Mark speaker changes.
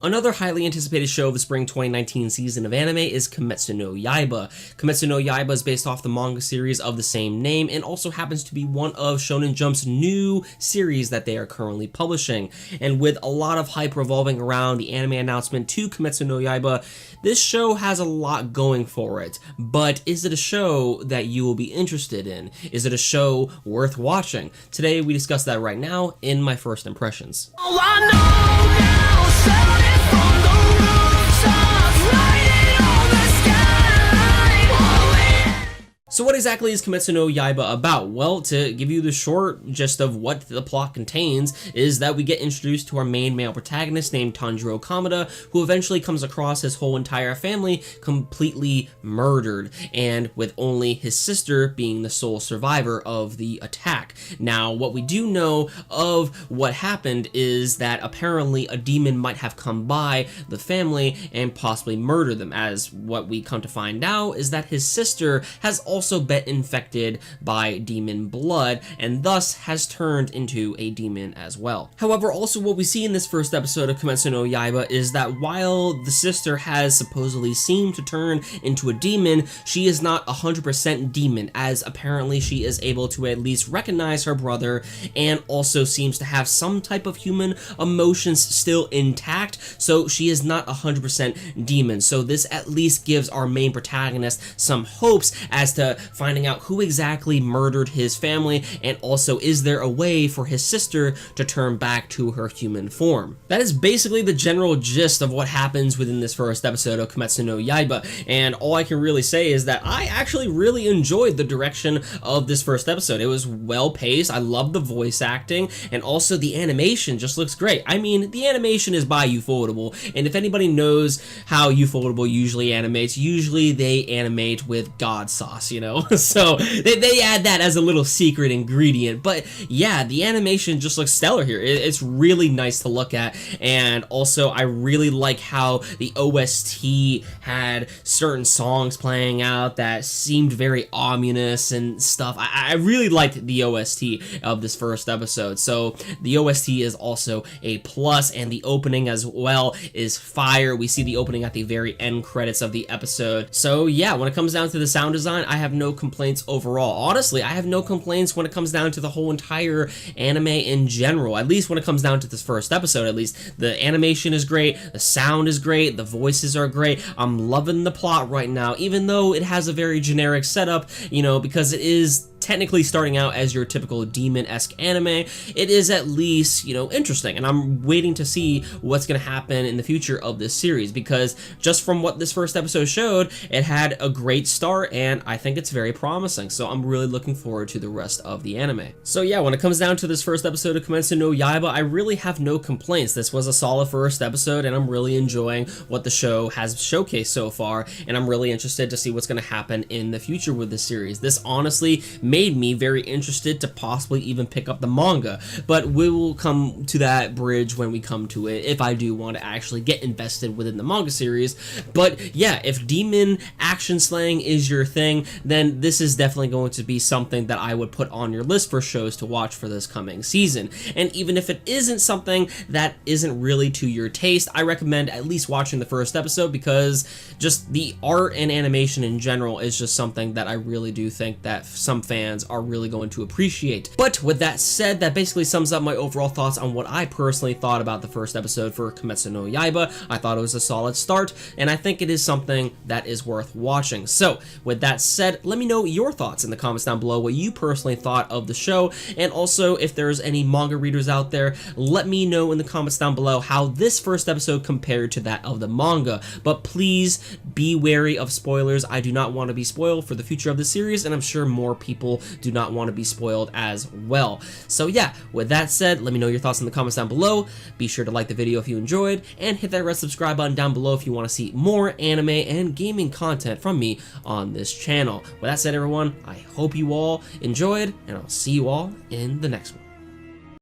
Speaker 1: Another highly anticipated show of the spring 2019 season of anime is Kimetsu no Yaiba. Kimetsu no Yaiba is based off the manga series of the same name and also happens to be one of Shonen Jump's new series that they are currently publishing. And with a lot of hype revolving around the anime announcement to Kimetsu no Yaiba, this show has a lot going for it. But is it a show that you will be interested in? Is it a show worth watching? Today we discuss that right now in my first impressions.
Speaker 2: Oh, I know now, shout it from the rooftops, writing on the skyline.
Speaker 1: So what exactly is Kimetsu no Yaiba about? Well, to give you the short gist of what the plot contains is that we get introduced to our main male protagonist named Tanjiro Kamada, who eventually comes across his whole entire family completely murdered, and with only his sister being the sole survivor of the attack. Now, what we do know of what happened is that apparently a demon might have come by the family and possibly murdered them, as what we come to find out is that his sister has also been infected by demon blood and thus has turned into a demon as well. However, also what we see in this first episode of Kimetsu no Yaiba is that while the sister has supposedly seemed to turn into a demon, she is not 100% demon, as apparently she is able to at least recognize her brother and also seems to have some type of human emotions still intact, so she is not 100% demon. So this at least gives our main protagonist some hopes as to finding out who exactly murdered his family, and also is there a way for his sister to turn back to her human form. That is basically the general gist of what happens within this first episode of Kimetsu no Yaiba, and all I can really say is that I actually really enjoyed the direction of this first episode. It was well paced, I loved the voice acting, and also the animation just looks great. I mean, the animation is by Ufotable, and if anybody knows how Ufotable usually animates, usually they animate with God sauce, you know? So they add that as a little secret ingredient. But yeah, the animation just looks stellar here. It's really nice to look at, and also I really like how the OST had certain songs playing out that seemed very ominous and stuff. I really liked the OST of this first episode, so the OST is also a plus, and the opening as well is fire. We see the opening at the very end credits of the episode. So yeah, when it comes down to the sound design, I have no complaints overall. Honestly, I have no complaints when it comes down to the whole entire anime in general, at least when it comes down to this first episode. At least the animation is great, the sound is great, the voices are great. I'm loving the plot right now, even though it has a very generic setup, you know, because it is technically starting out as your typical demon-esque anime. It is at least, you know, interesting, and I'm waiting to see what's going to happen in the future of this series, because just from what this first episode showed, it had a great start, and I think it's very promising, so I'm really looking forward to the rest of the anime. So yeah, when it comes down to this first episode of Kimetsu no Yaiba, I really have no complaints. This was a solid first episode, and I'm really enjoying what the show has showcased so far, and I'm really interested to see what's going to happen in the future with this series. This honestly made me very interested to possibly even pick up the manga, but we will come to that bridge when we come to it, if I do want to actually get invested within the manga series. But yeah, if demon action slaying is your thing, then this is definitely going to be something that I would put on your list for shows to watch for this coming season. And even if it isn't something that isn't really to your taste, I recommend at least watching the first episode, because just the art and animation in general is just something that I really do think that some fans are really going to appreciate. But with that said, that basically sums up my overall thoughts on what I personally thought about the first episode for Kimetsu no Yaiba. I thought it was a solid start, and I think it is something that is worth watching. So with that said, let me know your thoughts in the comments down below, what you personally thought of the show, and also if there's any manga readers out there, let me know in the comments down below how this first episode compared to that of the manga. But please be wary of spoilers. I do not want to be spoiled for the future of the series, and I'm sure more people do not want to be spoiled as well. So yeah, with that said, let me know your thoughts in the comments down below. Be sure to like the video if you enjoyed, and hit that red subscribe button down below if you want to see more anime and gaming content from me on this channel. With that said, everyone, I hope you all enjoyed, and I'll see you all in the next one.